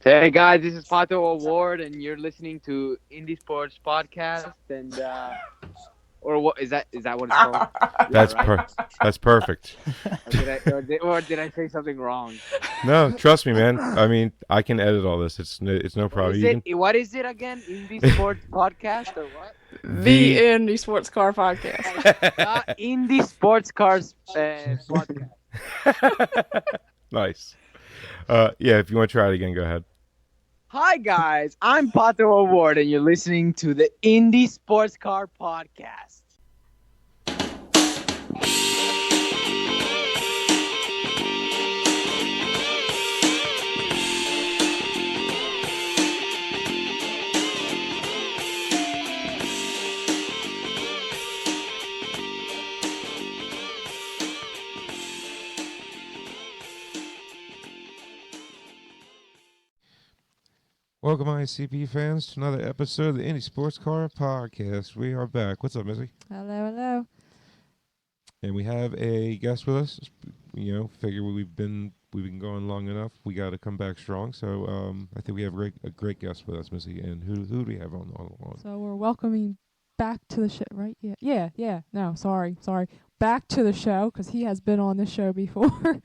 Hey guys, this is Pato Award, and you're listening to Indie Sports Podcast. And or what is that? Is that what it's called? Yeah, That's right. per that's perfect. Or did I say something wrong? No, trust me, man. I mean, I can edit all this. It's no What problem. is You it? can What is it again? Indie Sports Podcast or what? The the Indie Sports Car Podcast. Indie Sports Cars Podcast. nice. Yeah. If you want to try it again, go ahead. Hi guys, I'm Pato Award, and you're listening to the Indie Sports Car Podcast. Welcome, ICP fans, to another episode of the Indie Sports Car Podcast. We are back. What's up, Missy? Hello. And we have a guest with us. You know, figure we've been going long enough. We got to come back strong. So I think we have a great guest with us, Missy. And who do we have on? So we're welcoming back to the show, right? Yeah. No, sorry. Back to the show, because he has been on the show before.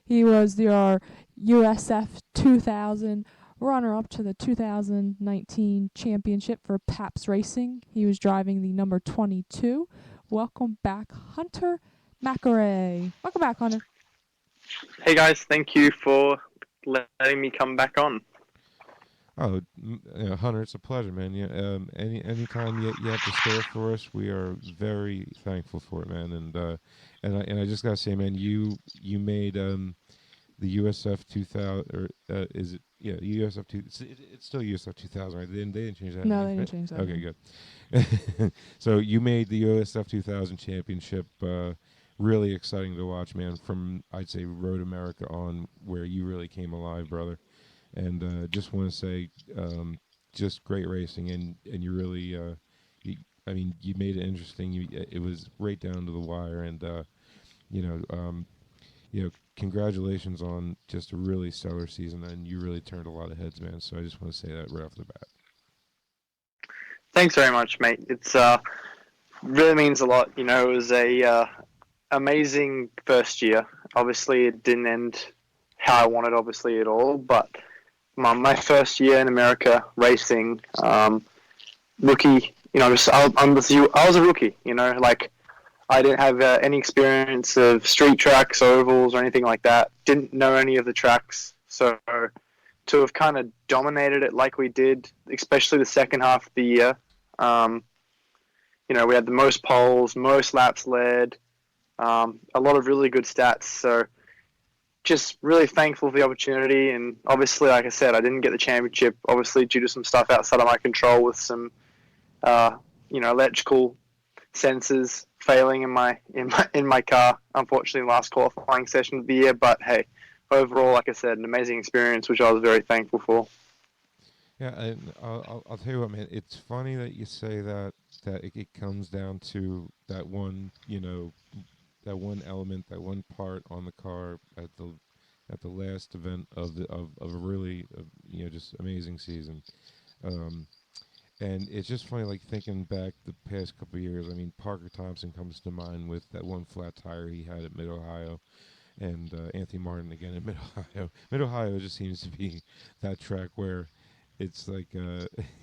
He was our USF 2000 runner-up to the 2019 championship for Paps Racing. He was driving the number 22. Welcome back, Hunter McElrea. Welcome back, Hunter. Hey guys, thank you for letting me come back on. Oh, Hunter, it's a pleasure, man. Yeah, anytime you have to spare for us, we are very thankful for it, man. And I just gotta say, man, you made the USF 2000, or is it? Yeah, USF 2. It's still USF 2000, right? They didn't change that. No, name, they didn't right? change that. Okay, good. So you made the USF 2000 championship really exciting to watch, man. From I'd say Road America on, where you really came alive, brother. And just want to say, just great racing, and you really, I mean, you made it interesting. It was right down to the wire, and you know, congratulations on just a really stellar season, and you really turned a lot of heads, man. So I just want to say that right off the bat. Thanks very much, mate. It's really means a lot. You know, it was a amazing first year. Obviously, it didn't end how I wanted, obviously, at all. But my first year in America racing, rookie. You know, I was a rookie. You know, like I didn't have any experience of street tracks, ovals, or anything like that. Didn't know any of the tracks, so to have kind of dominated it like we did, especially the second half of the year. You know, we had the most poles, most laps led, a lot of really good stats. So just really thankful for the opportunity. And obviously, like I said, I didn't get the championship, obviously due to some stuff outside of my control with some, electrical sensors failing in my car. Unfortunately, last qualifying session of the year. But hey, overall, like I said, an amazing experience, which I was very thankful for. Yeah, and I'll tell you what, man. It's funny that you say that it comes down to that one, that one element, that one part on the car at the last event of a really just amazing season. Um, and it's just funny, like thinking back the past couple of years. I mean, Parker Thompson comes to mind with that one flat tire he had at Mid Ohio, and Anthony Martin again at Mid Ohio. Mid Ohio just seems to be that track where it's like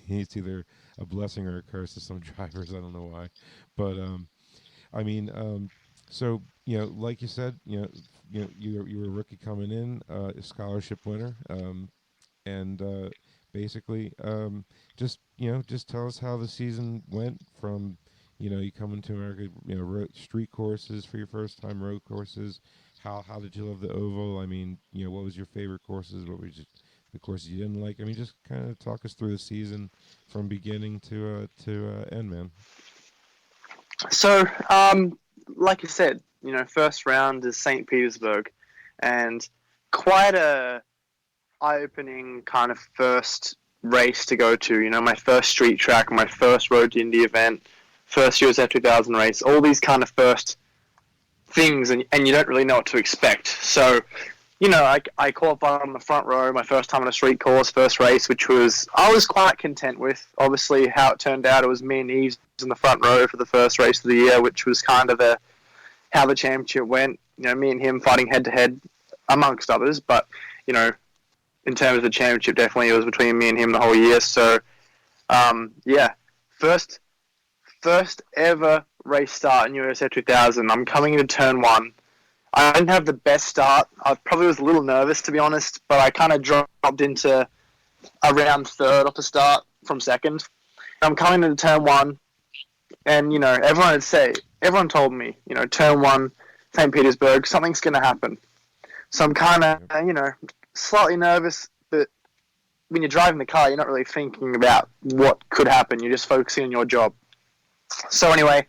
it's either a blessing or a curse to some drivers. I don't know why, but I mean, so like you said, you were a rookie coming in, a scholarship winner, and basically, just tell us how the season went from, you coming to America, street courses for your first time, road courses. How did you love the oval? I mean, what was your favorite courses? What was the courses you didn't like? I mean, just kind of talk us through the season from beginning to end, man. So, like I said, first round is St. Petersburg, and quite a eye-opening kind of first race to go to. My first street track, my first Road to Indy event, first USF 2000 race, all these kind of first things, and you don't really know what to expect. So I qualified on the front row, my first time on a street course, first race, which I was quite content with. Obviously, how it turned out, it was me and Eves in the front row for the first race of the year, which was kind of how the championship went. Me and him fighting head to head, amongst others. But in terms of the championship, definitely it was between me and him the whole year. So, yeah, first ever race start in USF 2000. I'm coming into turn one. I didn't have the best start. I probably was a little nervous, to be honest, but I kind of dropped into around third off the start from second. I'm coming into turn one, and, everyone told me, turn one, St. Petersburg, something's going to happen. So I'm kind of, slightly nervous, but when you're driving the car, you're not really thinking about what could happen. You're just focusing on your job. So anyway,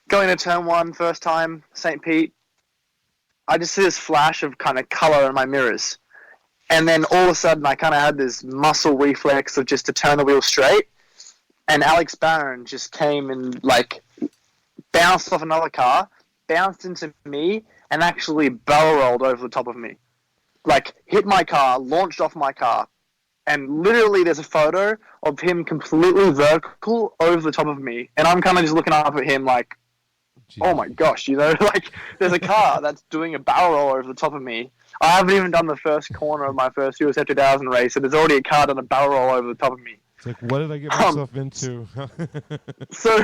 going to turn one, first time, St. Pete, I just see this flash of kind of color in my mirrors. And then all of a sudden, I kind of had this muscle reflex of just to turn the wheel straight. And Alex Barron just came and, bounced off another car, bounced into me, and actually barrel rolled over the top of me. Hit my car, launched off my car. And literally there's a photo of him completely vertical over the top of me. And I'm kind of just looking up at him like, oh my gosh, there's a car that's doing a barrel roll over the top of me. I haven't even done the first corner of my first USF 2000 race, and there's already a car doing a barrel roll over the top of me. It's like, what did I get myself into? So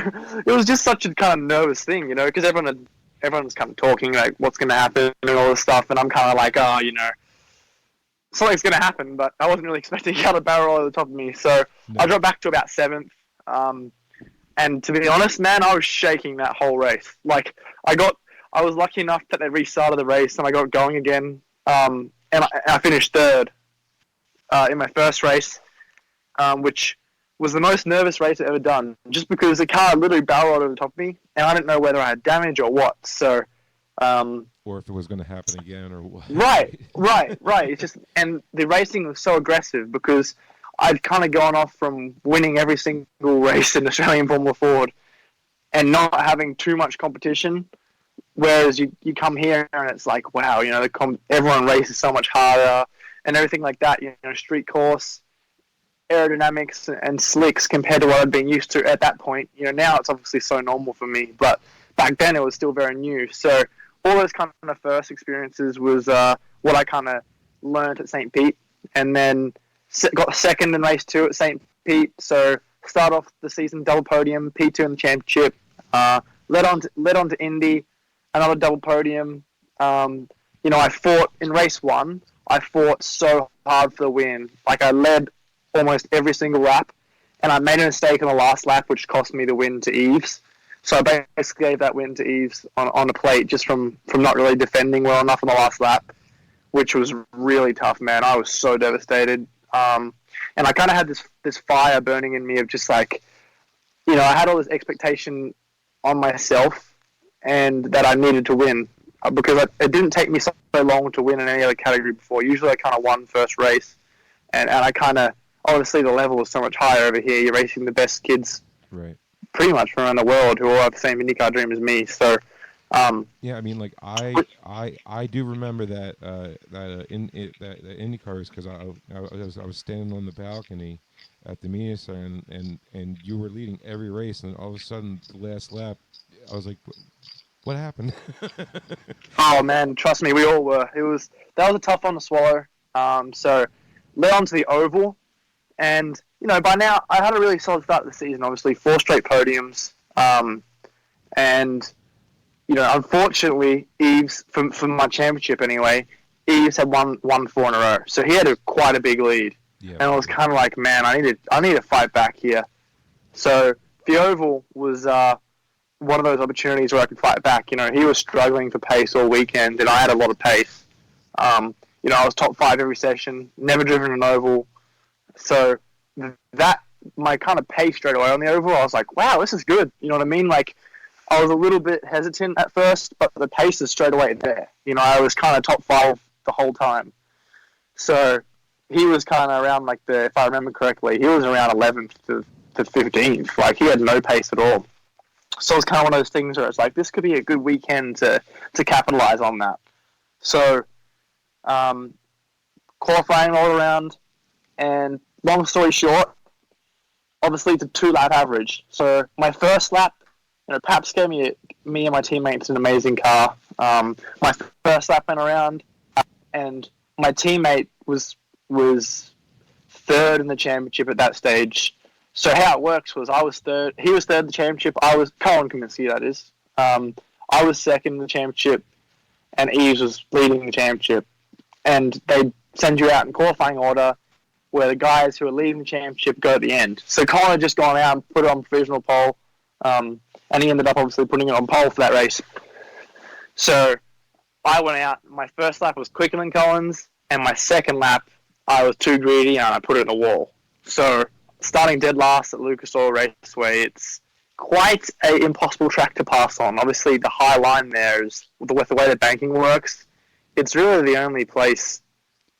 it was just such a kind of nervous thing, because everyone's kind of talking, like, what's going to happen and all this stuff, and I'm kind of like, something's going to happen, but I wasn't really expecting a car to barrel roll over the top of me. So I dropped back to about 7th. And to be honest, man, I was shaking that whole race. I was lucky enough that they restarted the race and I got going again. And I finished 3rd in my first race, which was the most nervous race I've ever done, just because the car literally barreled over the top of me, and I didn't know whether I had damage or what. So, or if it was going to happen again or what. Right. It's just, and the racing was so aggressive because I'd kind of gone off from winning every single race in Australian Formula Ford and not having too much competition. Whereas you come here and it's like, wow, everyone races so much harder and everything like that. Street course, aerodynamics and slicks compared to what I'd been used to at that point. Now it's obviously so normal for me, but back then it was still very new. So all those kind of first experiences was what I kind of learned at St. Pete, and then got second in race 2 at St. Pete. So start off the season double podium, P2 in the championship. Led on to Indy, another double podium. I fought in race 1. I fought so hard for the win. I led almost every single lap, and I made a mistake on the last lap, which cost me the win to Eves. So I basically gave that win to Eves on a plate just from not really defending well enough on the last lap, which was really tough, man. I was so devastated. And I kind of had this fire burning in me of just I had all this expectation on myself and that I needed to win because it didn't take me so long to win in any other category before. Usually I kind of won first race, and I kind of, obviously the level is so much higher over here. You're racing the best kids right, pretty much from around the world who all have the same IndyCar dream as me. So, yeah, I mean, I do remember that IndyCar race because I was standing on the balcony at the media center and you were leading every race, and all of a sudden the last lap, I was like, what happened? Oh man, trust me, we all were. That was a tough one to swallow. So led on to the oval, and by now I had a really solid start to the season. Obviously, 4 straight podiums, and unfortunately, Eves from my championship anyway, Eves had won 4 in a row, so he had quite a big lead, and I was kind of like, man, I need to fight back here. So the oval was one of those opportunities where I could fight back. He was struggling for pace all weekend, and I had a lot of pace. I was top 5 every session, never driven an oval. So that, my kind of pace straight away on the oval, I was like, wow, this is good. You know what I mean? I was a little bit hesitant at first, but the pace is straight away there. I was kind of top 5 the whole time. So he was kind of around if I remember correctly, he was around 11th to 15th. He had no pace at all. So it was kind of one of those things where it's like, this could be a good weekend to capitalize on that. So Um, Qualifying all around, and long story short, obviously it's a 2 lap average. So my first lap, Paps gave me and my teammates an amazing car. My first lap went around, and my teammate was third in the championship at that stage. So how it works was I was third, he was third in the championship. I was Colin Kaminsky, that is. I was second in the championship, and Eves was leading the championship. And they send you out in qualifying order, where the guys who are leading the championship go at the end. So Colin had just gone out and put it on provisional pole, and he ended up obviously putting it on pole for that race. So I went out. My first lap was quicker than Colin's, and my second lap I was too greedy and I put it in a wall. So starting dead last at Lucas Oil Raceway, it's quite an impossible track to pass on. Obviously, the high line there is with the way the banking works. It's really the only place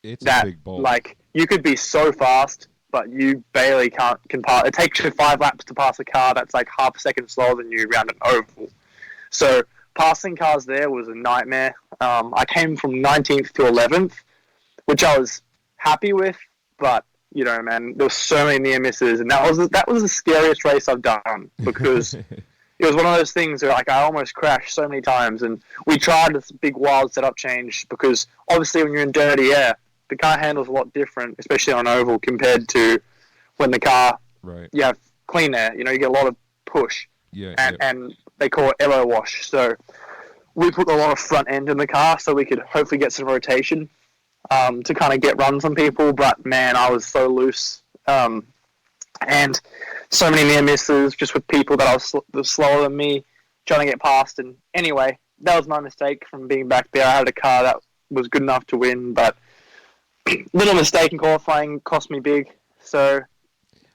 It's that a big bowl. like you could be so fast, but you barely can pass. It takes you 5 laps to pass a car that's like half a second slower than you around an oval. So passing cars there was a nightmare. I came from 19th to 11th, which I was happy with, but man, there were so many near misses, and that was the scariest race I've done, because it was one of those things where like I almost crashed so many times, and we tried this big wild setup change because obviously when you're in dirty air, the car handles a lot different, especially on oval, compared to when the car Right. you have clean air. You get a lot of push, Yeah. and they call it aero wash. So we put a lot of front end in the car so we could hopefully get some rotation to kind of get runs on people. But man, I was so loose, and so many near misses just with people that was slower than me trying to get past. And anyway, that was my mistake from being back there. I had a car that was good enough to win, but little mistake in qualifying cost me big. So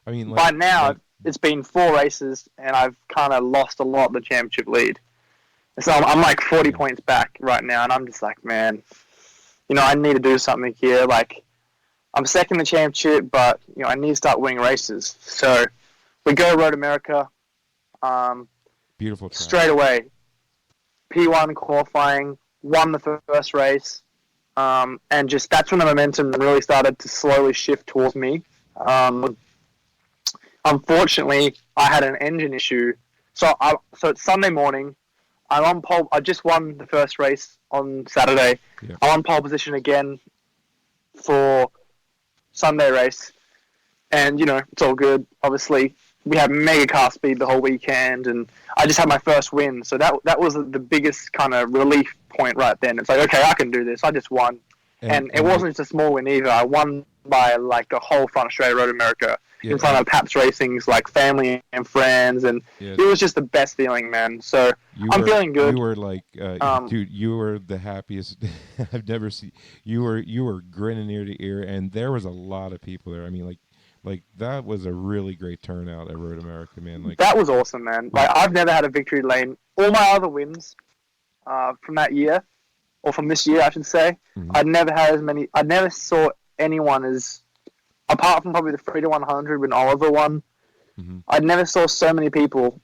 I mean, by now it's been 4 races, and I've kind of lost a lot of the championship lead. So I'm like 40 points back right now, and I'm just like, man, I need to do something here. Like, I'm second in the championship, but I need to start winning races. So we go Road America. beautiful track. Straight away, P1 qualifying, won the first race, and just that's when the momentum really started to slowly shift towards me. Unfortunately, I had an engine issue, so it's Sunday morning. I'm on pole. I just won the first race on Saturday. Yeah. I'm on pole position again for Sunday race, and it's all good. Obviously, we had mega car speed the whole weekend, and I just had my first win. So that was the biggest kind of relief point right then. It's like, okay, I can do this. I just won, and it wasn't just a small win either. I won by like the whole front Australia Road America in front of Paps Racing's like family and friends, and it was just the best feeling, man. So I'm feeling good. You were like, dude, you were the happiest I've never seen. You were grinning ear to ear, and there was a lot of people there. I mean, like that was a really great turnout at Road America, man. Like that was awesome, man. Like I've never had a victory lane. All my other wins from that year, or from this year, I should say, I'd never had as many. I never saw anyone as, apart from probably the 3 to 100 when Oliver won, I never saw so many people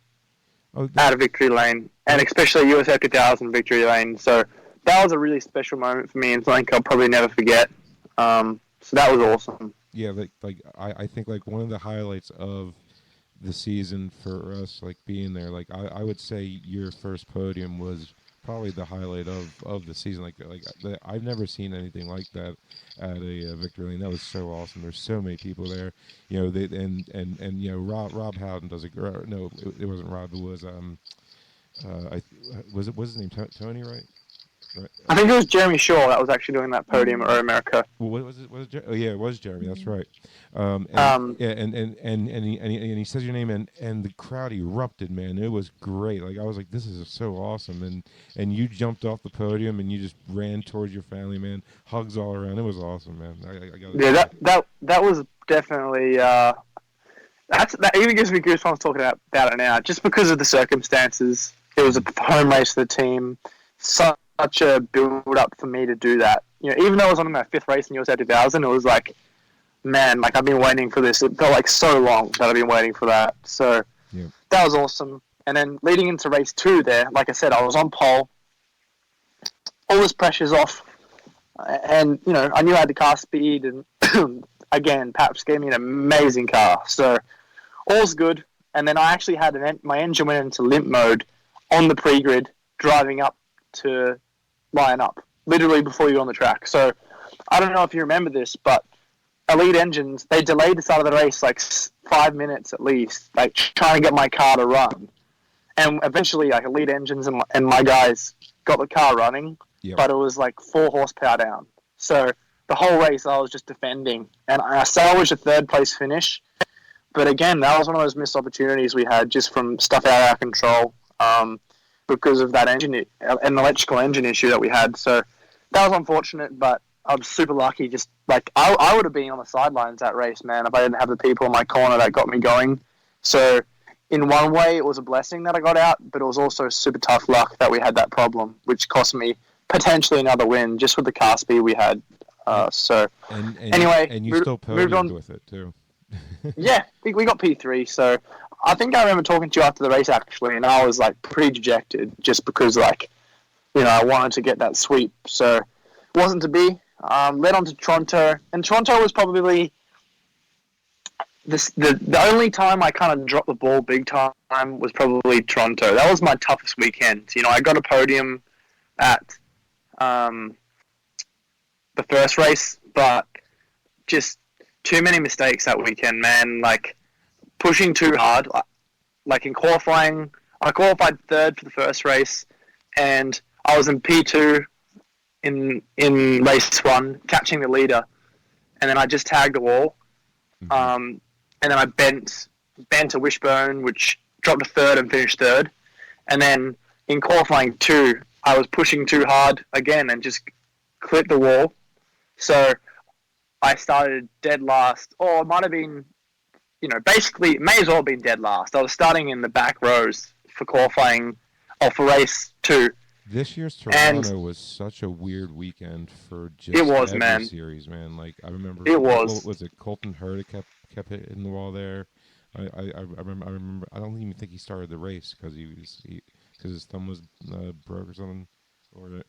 at a victory lane, and especially USF 2000 victory lane. So that was a really special moment for me, and something I'll probably never forget. So that was awesome. Yeah, like I think like one of the highlights of the season for us, like being there, like I would say your first podium was probably the highlight of the season. I've never seen anything like that at a victory lane. That was so awesome. There's so many people there, and Rob Howden does it. No, it wasn't Rob. It was was his name Tony, right? Right. I think it was Jeremy Shaw that was actually doing that podium at Road America. What was it? Oh yeah, it was Jeremy. That's right. And he says your name, and the crowd erupted, man. It was great. Like I was like, this is so awesome. And you jumped off the podium and you just ran towards your family, man. Hugs all around. It was awesome, man. That was definitely that even gives me goosebumps talking about it now, just because of the circumstances. It was a home race for the team. Such a build up for me to do that. Even though I was on my 5th race in USA 2000, it was like, man, like I've been waiting for this. It felt like so long that I've been waiting for that. So that was awesome. And then leading into race 2 there, like I said, I was on pole. All this pressure's off. And, you know, I knew I had the car speed, and again, Paps gave me an amazing car. So all's good. And then I actually had my engine went into limp mode on the pre-grid, driving up to line up, literally before you were on the track. So I don't know if you remember this, but Elite Engines, they delayed the start of the race like 5 minutes at least, like trying to get my car to run. And eventually, like, Elite Engines and my guys got the car running, Yep. but it was like 4 horsepower down. So the whole race, I was just defending, and I salvaged a 3rd place finish. But again, that was one of those missed opportunities we had just from stuff out of our control, because of that an electrical engine issue that we had. So that was unfortunate, but I was super lucky. Just like I would have been on the sidelines that race, man, if I didn't have the people in my corner that got me going. So in one way, it was a blessing that I got out, but it was also super tough luck that we had that problem, which cost me potentially another win just with the car speed we had. Anyway, and you still podiumed with it too. Yeah, we got P3. So I think I remember talking to you after the race actually, and I was like pretty dejected just because, like, you know, I wanted to get that sweep. So it wasn't to be. Led on to Toronto, and Toronto was probably the only time I kind of dropped the ball big time was probably Toronto. That was my toughest weekend. You know, I got a podium at the first race, but just too many mistakes that weekend, man. Like, pushing too hard. Like, in qualifying, I qualified 3rd for the first race, and I was in P2 in race 1, catching the leader, and then I just tagged the wall. And then I bent a wishbone, which dropped to 3rd and finished 3rd. And then in qualifying 2, I was pushing too hard again and just clipped the wall. So I started dead last, or it might have been, you know, basically it may as well have been dead last. I was starting in the back rows for qualifying, or for race 2. This year's Toronto was such a weird weekend for just every man. series, man. Like, I remember it was. What was it, Colton Herta kept hitting the wall there. I remember. I don't even think he started the race because his thumb was broke or something. Or that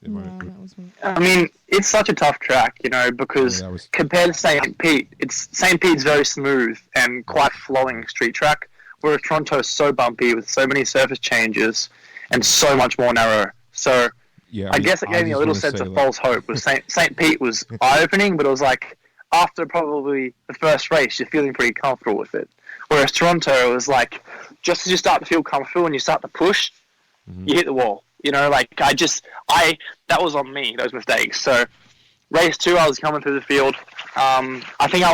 was me. I mean, it's such a tough track, you know, because compared to St. Pete, St. Pete's very smooth and quite flowing street track, whereas Toronto is so bumpy with so many surface changes and so much more narrow. So yeah, I guess it gave me a little sense of false hope. With St. Pete was eye-opening, but it was like after probably the first race, you're feeling pretty comfortable with it. Whereas Toronto, it was like just as you start to feel comfortable and you start to push, you hit the wall. You know, like that was on me, those mistakes. So race 2, I was coming through the field. I think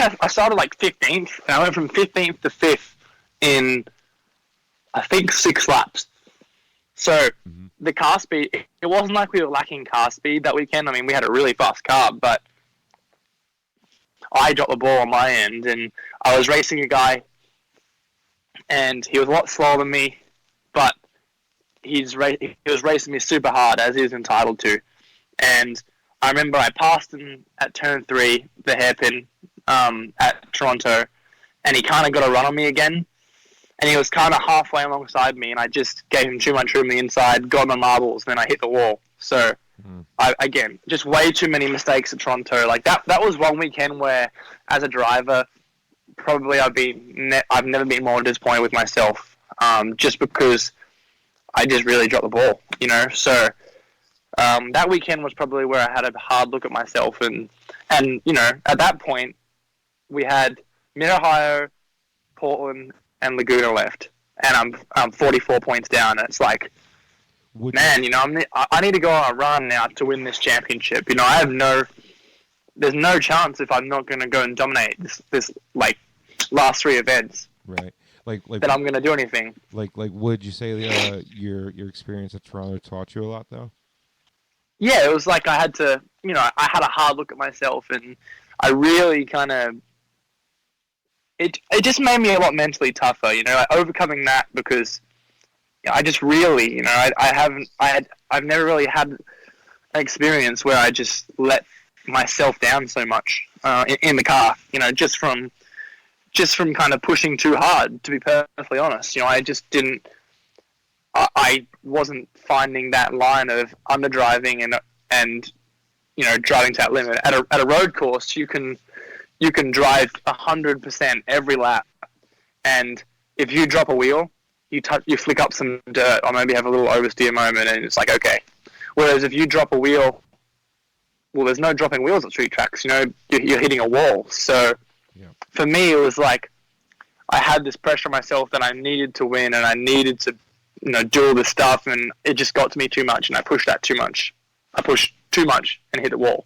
I started like 15th, and I went from 15th to 5th in, I think, 6 laps. So the car speed, it wasn't like we were lacking car speed that weekend. I mean, we had a really fast car, but I dropped the ball on my end, and I was racing a guy, and he was a lot slower than me, but he was racing me super hard, as he was entitled to. And I remember I passed him at turn 3, the hairpin, at Toronto, and he kind of got a run on me again. And he was kind of halfway alongside me, and I just gave him too much room on the inside, got my marbles, and then I hit the wall. So, again, just way too many mistakes at Toronto. Like, that was one weekend where, as a driver, probably I've never been more disappointed with myself, just because I just really dropped the ball, you know. So that weekend was probably where I had a hard look at myself, and you know, at that point we had Mid-Ohio, Portland, and Laguna left, and I'm 44 points down, and it's like, man, you know, I need to go on a run now to win this championship. You know, there's no chance if I'm not going to go and dominate this like last 3 events. Right. Like that I'm going to do anything. Like, would you say your experience at Toronto taught you a lot, though? Yeah, it was like I had to, you know, I had a hard look at myself, and I really kind of, it just made me a lot mentally tougher, you know, like overcoming that, because you know, I just really, you know, I've never really had an experience where I just let myself down so much in the car, you know, just from kind of pushing too hard, to be perfectly honest. You know, I just didn't, I wasn't finding that line of underdriving and driving to that limit. At a road course, you can drive 100% every lap, and if you drop a wheel, you flick up some dirt, or maybe have a little oversteer moment, and it's like, okay. Whereas if you drop a wheel, well, there's no dropping wheels at street tracks. You're hitting a wall. So for me, it was like I had this pressure on myself that I needed to win, and I needed to do all this stuff, and it just got to me too much, and I pushed that too much. I pushed too much and hit the wall.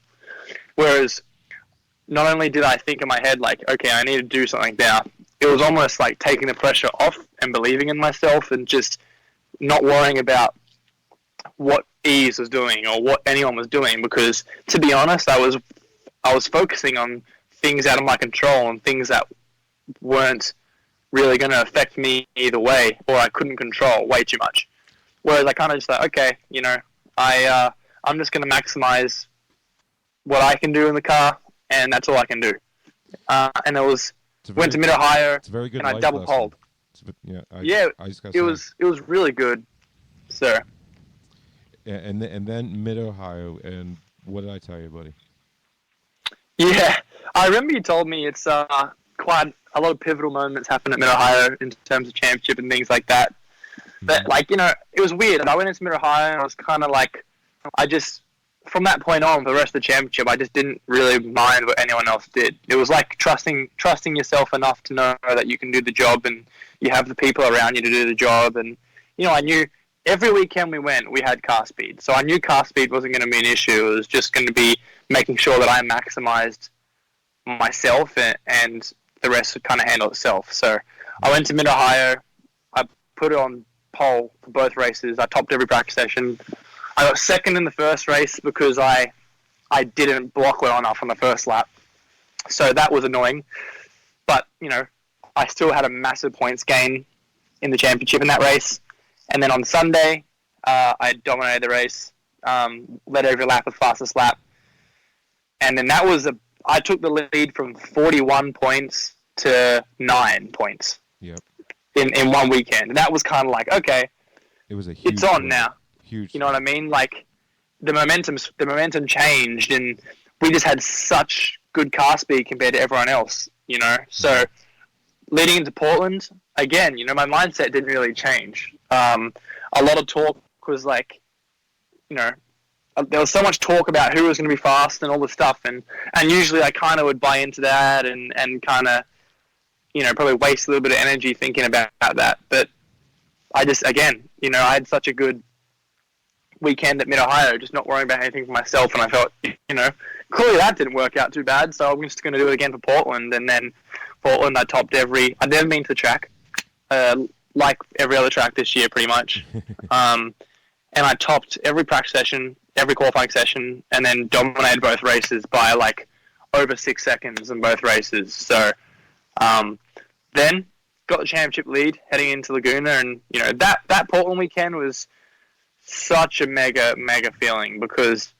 Whereas not only did I think in my head, like, okay, I need to do something now, it was almost like taking the pressure off and believing in myself and just not worrying about what Eves was doing or what anyone was doing, because to be honest, I was focusing on things out of my control and things that weren't really going to affect me either way, or I couldn't control way too much. Whereas I kind of just thought, okay, I'm just going to maximize what I can do in the car, and that's all I can do. And went to mid-Ohio, and I double poled. It was really good, sir. Yeah, and then mid-Ohio, and what did I tell you, buddy? Yeah, I remember you told me it's quite a lot of pivotal moments happen at mid-Ohio in terms of championship and things like that. But, it was weird. I went into mid-Ohio, and I was kind of like, from that point on, for the rest of the championship, I just didn't really mind what anyone else did. It was like trusting yourself enough to know that you can do the job, and you have the people around you to do the job. And, I knew every weekend we went, we had car speed. So I knew car speed wasn't going to be an issue. It was just going to be making sure that I maximized myself, and the rest would kind of handle itself. So I went to mid-Ohio. I put it on pole for both races. I topped every practice session. I got second in the first race because I didn't block well enough on the first lap. So that was annoying. But, I still had a massive points gain in the championship in that race. And then on Sunday, I dominated the race, led every lap with fastest lap. And then I took the lead from 41 points to 9 points. Yep. In one weekend. And that was kind of like, okay, it was a huge it's on win. now. Huge. You know what I mean? Like the momentum changed, and we just had such good car speed compared to everyone else. So leading into Portland again, my mindset didn't really change. A lot of talk was like, there was so much talk about who was going to be fast and all this stuff, and usually I kind of would buy into that and kind of, probably waste a little bit of energy thinking about that. But I just, again, I had such a good weekend at mid-Ohio, just not worrying about anything for myself, and I felt, clearly that didn't work out too bad, so I'm just going to do it again for Portland. And then Portland, I topped I'd never been to the track, like every other track this year, pretty much. And I topped every practice session, every qualifying session, and then dominated both races by like over 6 seconds in both races. So then got the championship lead heading into Laguna, and that Portland weekend was such a mega feeling, because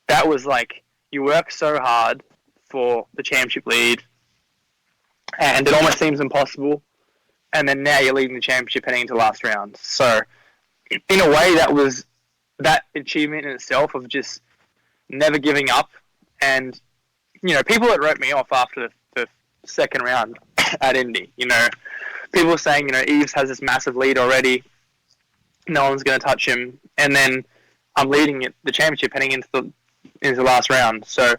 that was like, you work so hard for the championship lead, and it almost seems impossible, and then now you're leading the championship heading into the last round. So in a way, that achievement in itself of just never giving up. And people that wrote me off after the second round at Indy, people were saying, Eves has this massive lead already, no one's going to touch him, and then I'm leading the championship heading into the last round. So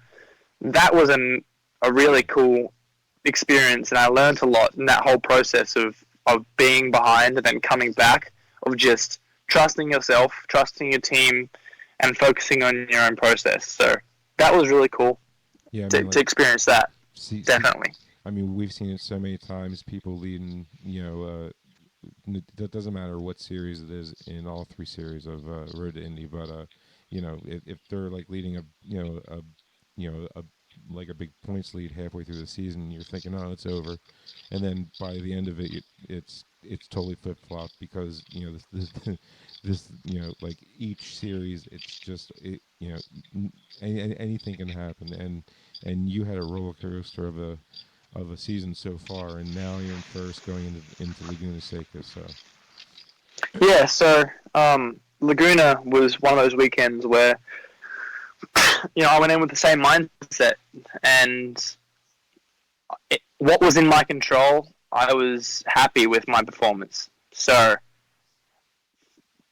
that was a really cool experience, and I learned a lot in that whole process of being behind and then coming back, of just trusting yourself, trusting your team, and focusing on your own process. So that was really cool to experience that. Definitely. We've seen it so many times, people leading, it doesn't matter what series it is in all three series of Road to Indy, but if they're like leading a big points lead halfway through the season, you're thinking, oh, it's over, and then by the end of it, it's totally flip flopped, because this like each series, it's just anything can happen, and you had a roller coaster of a season so far, and now you're in first going into Laguna Seca. So Laguna was one of those weekends where I went in with the same mindset, and what was in my control, I was happy with my performance. So,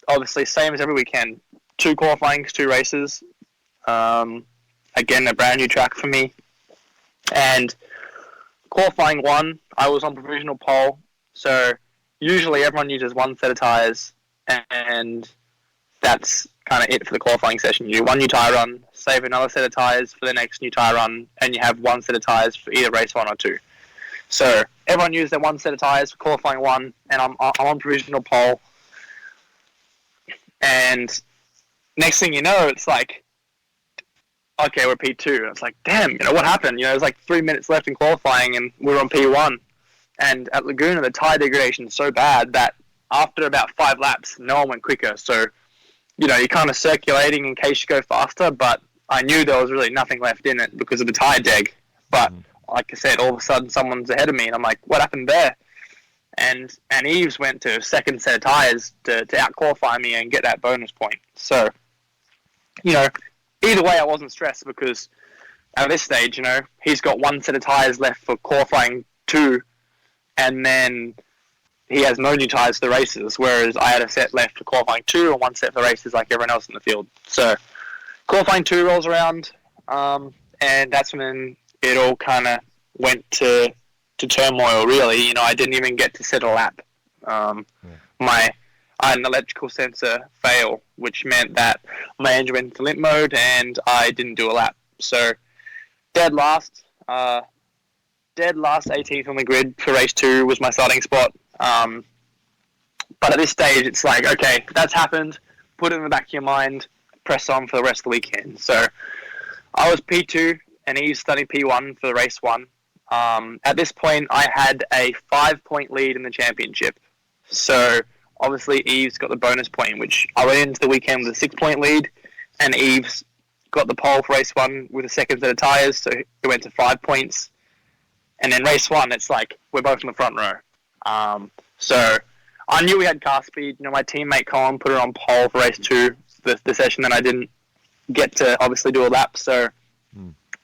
obviously, same as every weekend, 2 qualifyings, 2 races. Again, a brand new track for me. And qualifying 1, I was on provisional pole. So, usually everyone uses 1 set of tyres, and that's kind of it for the qualifying session. You do 1 new tyre run, save another set of tyres for the next new tyre run, and you have 1 set of tyres for either race 1 or 2. So everyone used their 1 set of tyres for qualifying 1, and I'm on provisional pole. And next thing you know, it's like, okay, we're P2. And it's like, damn, what happened? There's like 3 minutes left in qualifying, and we're on P1. And at Laguna, the tyre degradation is so bad that after about 5 laps, no one went quicker. So, you're kind of circulating in case you go faster, but I knew there was really nothing left in it because of the tyre deg. But like I said, all of a sudden someone's ahead of me, and I'm like, what happened there? And Eves went to 2nd set of tyres to out-qualify me and get that bonus point. So, either way I wasn't stressed because at this stage, he's got 1 set of tyres left for qualifying 2, and then he has no new tyres for the races, whereas I had a set left for qualifying 2 and 1 set for the races like everyone else in the field. So qualifying 2 rolls around, and that's when it all kind of went to turmoil, really. I didn't even get to set a lap. I had an electrical sensor fail, which meant that my engine went into limp mode and I didn't do a lap. So dead last 18th on the grid for race 2 was my starting spot. But at this stage, it's like, okay, that's happened. Put it in the back of your mind. Press on for the rest of the weekend. So I was P2 and he's starting P1 for race 1. At this point, I had a 5-point lead in the championship. So obviously, Eves got the bonus point, which I went into the weekend with a 6-point lead, and Eves got the pole for race 1 with a 2nd set of tyres, so it went to 5 points. And then race 1, it's like we're both in the front row. So I knew we had car speed. My teammate Colin put it on pole for race 2, the session that I didn't get to obviously do a lap. So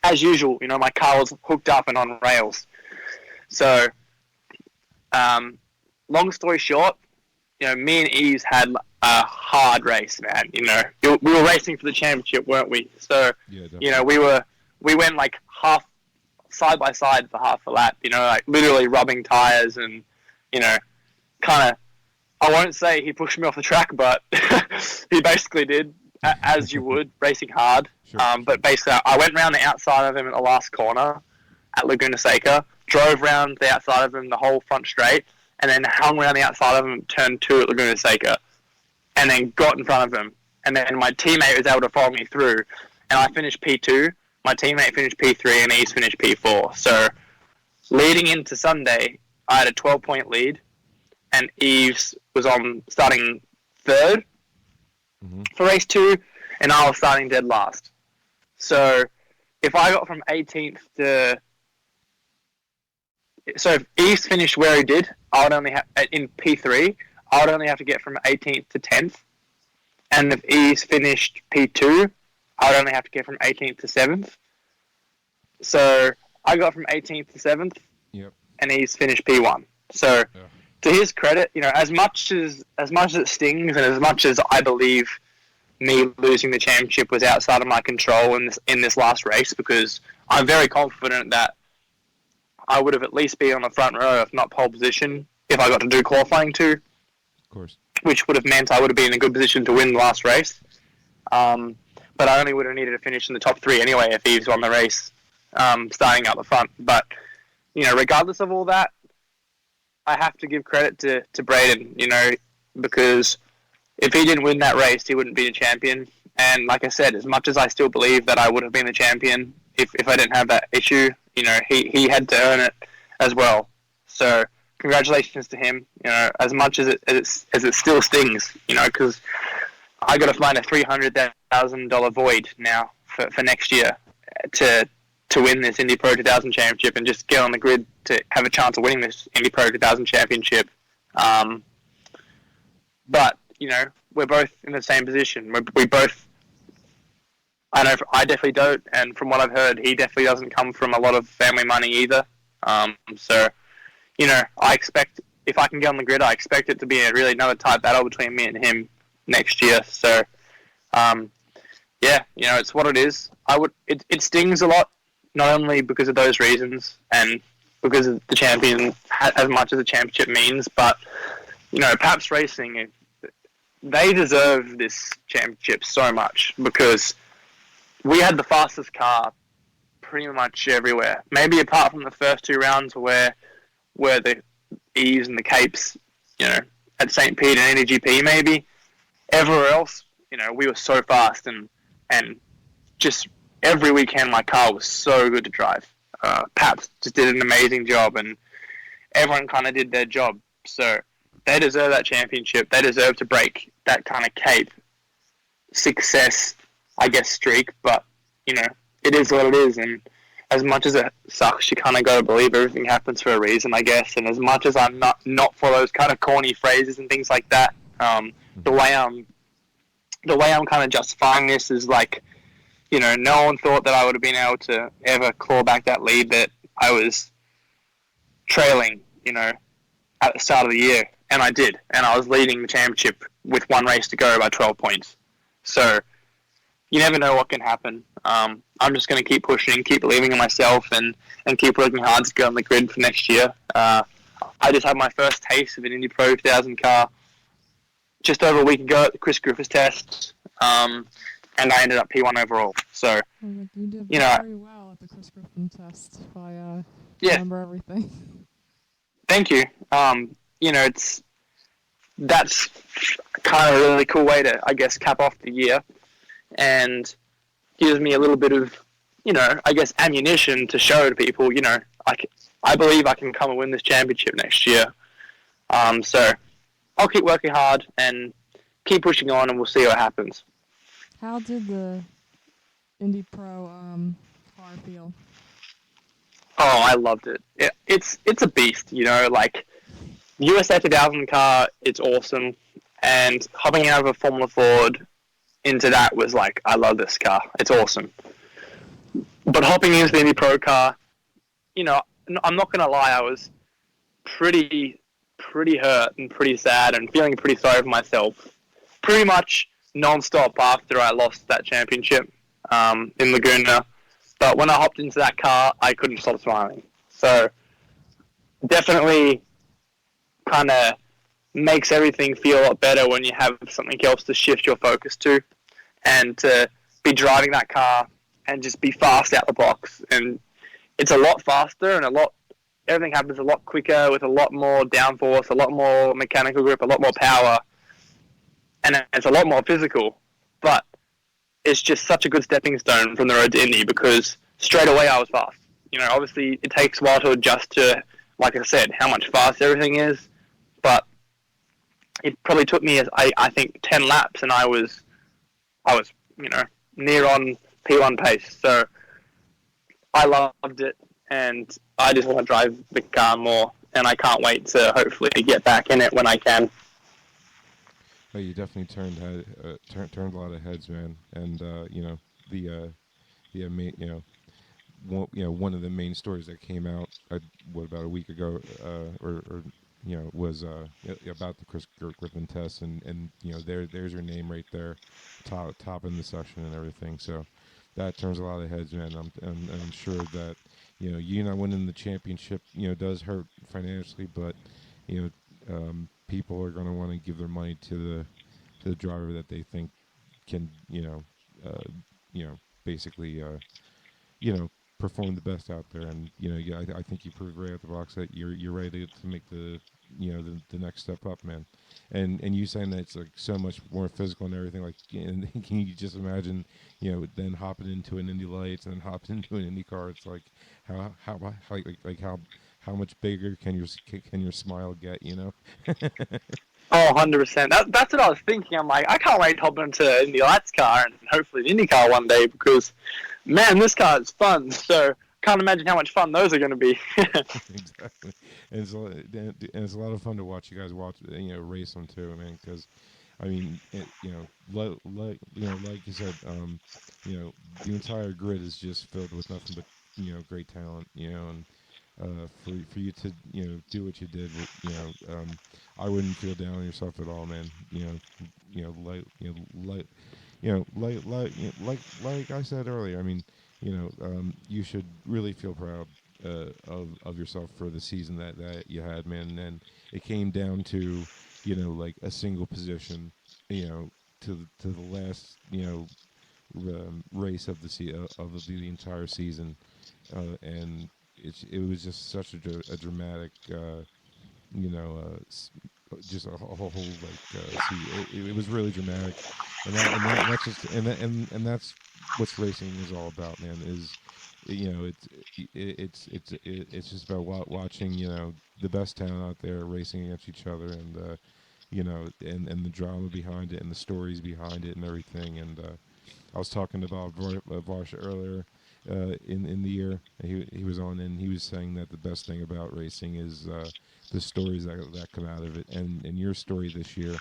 as usual, my car was hooked up and on rails. So long story short, me and Eves had a hard race, man. We were racing for the championship, weren't we? So, yeah, we went like half side by side for half a lap, like literally rubbing tires and, kind of, I won't say he pushed me off the track, but he basically did, as you would, racing hard. Sure. But basically, I went around the outside of him at the last corner at Laguna Seca, drove around the outside of him the whole front straight, and then hung around the outside of him, turned 2 at Laguna Seca, and then got in front of him. And then my teammate was able to follow me through, and I finished P2. My teammate finished P3, and he's finished P4. So leading into Sunday, I had a 12-point lead, and Eves was on starting 3rd for race 2, and I was starting dead last. So if I got from 18th to... So if Eves finished where he did, I would only have in P3. I would only have to get from 18th to 10th, and if Eves finished P2, I would only have to get from 18th to 7th. So I got from 18th to 7th, and Eves finished P1. So to his credit, as much as it stings, and as much as I believe me losing the championship was outside of my control in this last race, because I'm very confident that I would have at least been on the front row, if not pole position, if I got to do qualifying 2. Of course. Which would have meant I would have been in a good position to win the last race. But I only would have needed to finish in the top 3 anyway if Eves won the race, starting out the front. But, regardless of all that, I have to give credit to Braden, because if he didn't win that race, he wouldn't be a champion. And like I said, as much as I still believe that I would have been the champion if I didn't have that issue, he had to earn it as well. So congratulations to him. As much as it still stings, because I got to find a $300,000 void now for next year to win this Indy Pro 2000 championship and just get on the grid to have a chance of winning this Indy Pro 2000 championship. But we're both in the same position. We both I know I definitely don't, and from what I've heard, he definitely doesn't come from a lot of family money either. So I expect if I can get on the grid, I expect it to be a really another tight battle between me and him next year. So, um, yeah, it's what it is. It stings a lot, not only because of those reasons and because of the champion as much as the championship means, but Paps Racing, they deserve this championship so much because we had the fastest car pretty much everywhere. Maybe apart from the first two rounds where the Eves and the Capes, at St. Pete and NEGP maybe. Everywhere else, we were so fast and just every weekend my car was so good to drive. Paps just did an amazing job and everyone kind of did their job. So they deserve that championship. They deserve to break that kind of Cape success, I guess, streak. But, it is what it is. And as much as it sucks, you kind of got to believe everything happens for a reason, I guess. And as much as I'm not for those kind of corny phrases and things like that, the way I'm kind of justifying this is like, no one thought that I would have been able to ever claw back that lead that I was trailing, at the start of the year, and I did, and I was leading the championship with one race to go by 12 points. So you never know what can happen. I'm just going to keep pushing, keep believing in myself, and keep working hard to get on the grid for next year. I just had my first taste of an Indy Pro 2000 car just over a week ago at the Chris Griffiths test, and I ended up P1 overall. So, you did very well at the Chris Griffin test. If I remember everything. Thank you. That's kind of a really cool way to, I guess, cap off the year, and gives me a little bit of, I guess, ammunition to show to people, I believe I can come and win this championship next year. So I'll keep working hard and keep pushing on, and we'll see what happens. How did the Indy Pro car feel? Oh, I loved it. It's a beast, like USA 2000 car, it's awesome. And hopping out of a Formula Ford into that was like, I love this car. It's awesome. But hopping into the Indy Pro car, I'm not going to lie, I was pretty hurt and pretty sad and feeling pretty sorry for myself. Pretty much non-stop after I lost that championship in Laguna. But when I hopped into that car, I couldn't stop smiling. So definitely kind of makes everything feel a lot better when you have something else to shift your focus to, and to be driving that car and just be fast out the box. And it's a lot faster and everything happens a lot quicker with a lot more downforce, a lot more mechanical grip, a lot more power, and it's a lot more physical. But it's just such a good stepping stone from the road to Indy because straight away I was fast. Obviously it takes a while to adjust to, like I said, how much fast everything is, but it probably took me, I think, 10 laps, and I was, near on P1 pace. So I loved it, and I just want to drive the car more, and I can't wait to hopefully get back in it when I can. Oh, you definitely turned a lot of heads, man, and one of the main stories that came out about a week ago, was about the Chris Griffin test, and there's your name right there, top in the section and everything. So that turns a lot of heads, man. I'm sure that you not winning the championship does hurt financially, but people are going to want to give their money to the driver that they think can basically perform the best out there. And I think you proved right out the box that you're ready to make the the next step up, man. And you saying that it's like so much more physical and everything, like, and can you just imagine then hopping into an Indy Lights and then hopping into an Indy car? It's like how much bigger can your smile get, Oh, 100%. That's what I was thinking. I'm like, I can't wait to hop into an Indy Lights car and hopefully an Indy car one day because, man, this car is fun. So can't imagine how much fun those are going to be. Exactly. And it's a lot of fun to watch you guys race them too, man, because I mean, like you said, the entire grid is just filled with nothing but great talent, and for you to do what you did, I wouldn't feel down on yourself at all, man. Like I said earlier, I mean, you should really feel proud of yourself for the season that you had, man. And it came down to, like a single position, to the last, race of the entire season, and it was just such a dramatic, just a whole like see it was really dramatic, and that's just and that's what's racing is all about, man. Is it's just about watching the best talent out there racing against each other, and and the drama behind it and the stories behind it and everything. And I was talking about Varsha earlier in the year. He was on, and he was saying that the best thing about racing is the stories that come out of it. And your story this year,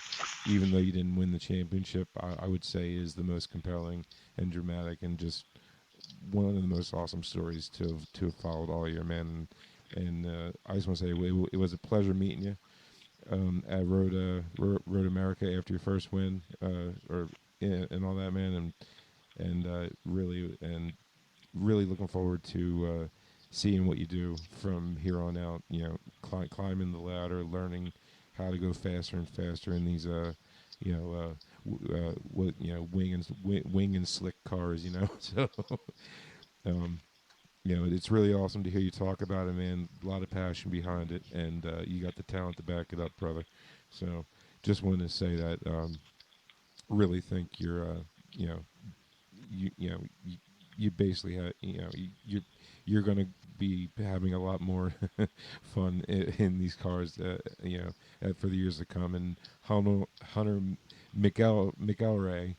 even though you didn't win the championship, I would say is the most compelling and dramatic, and just one of the most awesome stories to have followed all year, man. And I just want to say it was a pleasure meeting you at Road America after your first win, or and all that, man. And really looking forward to seeing what you do from here on out. Climbing the ladder, learning how to go faster and faster in these wing and slick cars. So um, it's really awesome to hear you talk about it, man. A lot of passion behind it, and you got the talent to back it up, brother. So just wanted to say that. Really think you're you know you basically have you're going to be having a lot more fun in these cars, for the years to come. And Hunter McElrea,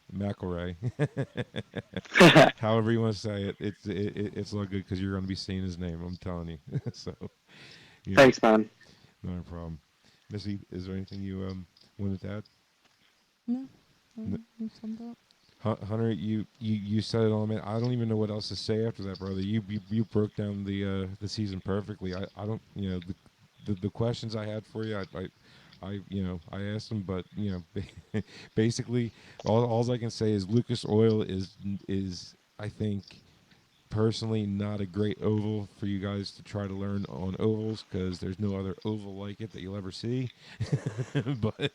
however you want to say it, it's all good because you're going to be saying his name. I'm telling you. So yeah, Thanks, man. not a problem. Missy, is there anything you wanted to add? No, you summed up. Hunter, you said it all, man. I don't even know what else to say after that, brother. You broke down the season perfectly. I don't the questions I had for you, I asked them, but basically all I can say is Lucas Oil is I think personally not a great oval for you guys to try to learn on ovals, because there's no other oval like it that you'll ever see. But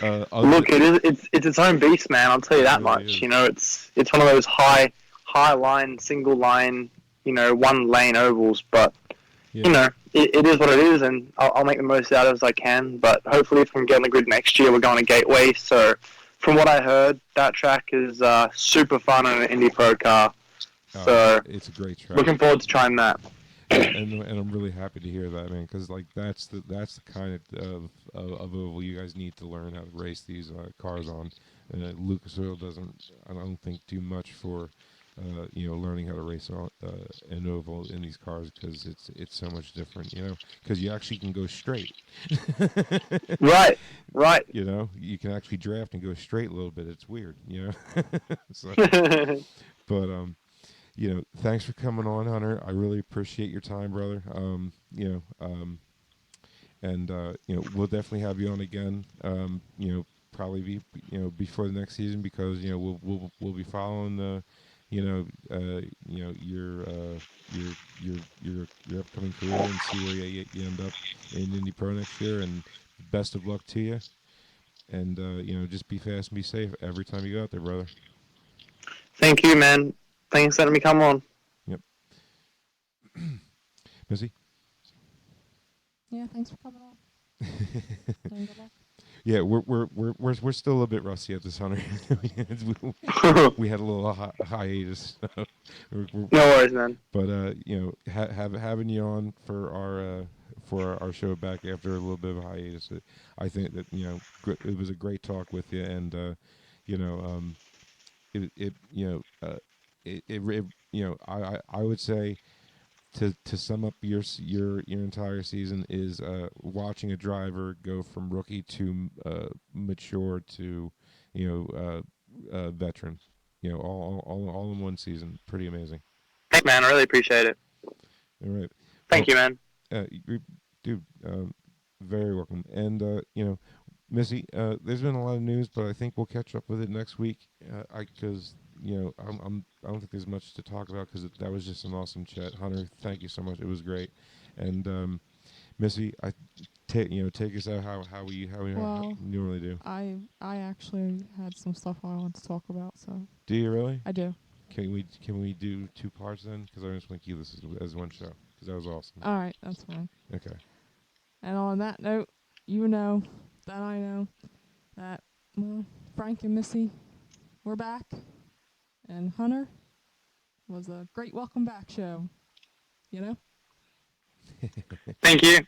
other Look, it's its own beast, man. I'll tell you it that really much. is. It's one of those high line, single line, one lane ovals. But Yeah. it is what it is, and I'll make the most out of it as I can. But hopefully, if I'm getting the grid next year, we're going to Gateway. So, from what I heard, that track is super fun on an Indy Pro car. So, It's a great track. looking forward to trying that. And I'm really happy to hear that, man, because like that's the kind of oval you guys need to learn how to race these cars on. Lucas Oil doesn't, I don't think, do much for learning how to race on an oval in these cars, because it's so much different, because you actually can go straight. Right, right. You can actually draft and go straight a little bit. It's weird, so, but thanks for coming on, Hunter. I really appreciate your time, brother. And we'll definitely have you on again. Probably before the next season, because we'll be following the, your upcoming career, and see where you end up in Indy Pro next year. And best of luck to you. And just be fast and be safe every time you go out there, brother. Thank you, man. Thanks for letting me come on. Yep. Missy? Yeah, thanks for coming on. And good luck. Yeah, we're still a little bit rusty at this, Hunter. We had a little hiatus. No worries, man. But having you on for our show back after a little bit of a hiatus, I think that it was a great talk with you. And you know it I would say, to sum up your entire season, is watching a driver go from rookie to mature to veteran. All in one season. Pretty amazing. Thanks, man. I really appreciate it. All right. Thank Well, you, man. dude, very welcome. And Missy, there's been a lot of news, but I think we'll catch up with it next week. Because I don't think there's much to talk about because that was just an awesome chat. Hunter, thank you so much. It was great. And Missy, take us out how we Well, normally do. I actually had some stuff I want to talk about, so Do you really? I do. Can we do two parts then? Because I just want to keep this as one show because that was awesome. All right, that's fine. Okay. And on that note, you know that I know that, well, Frank and Missy, we're back. And Hunter was a great welcome back show, you know? Thank you.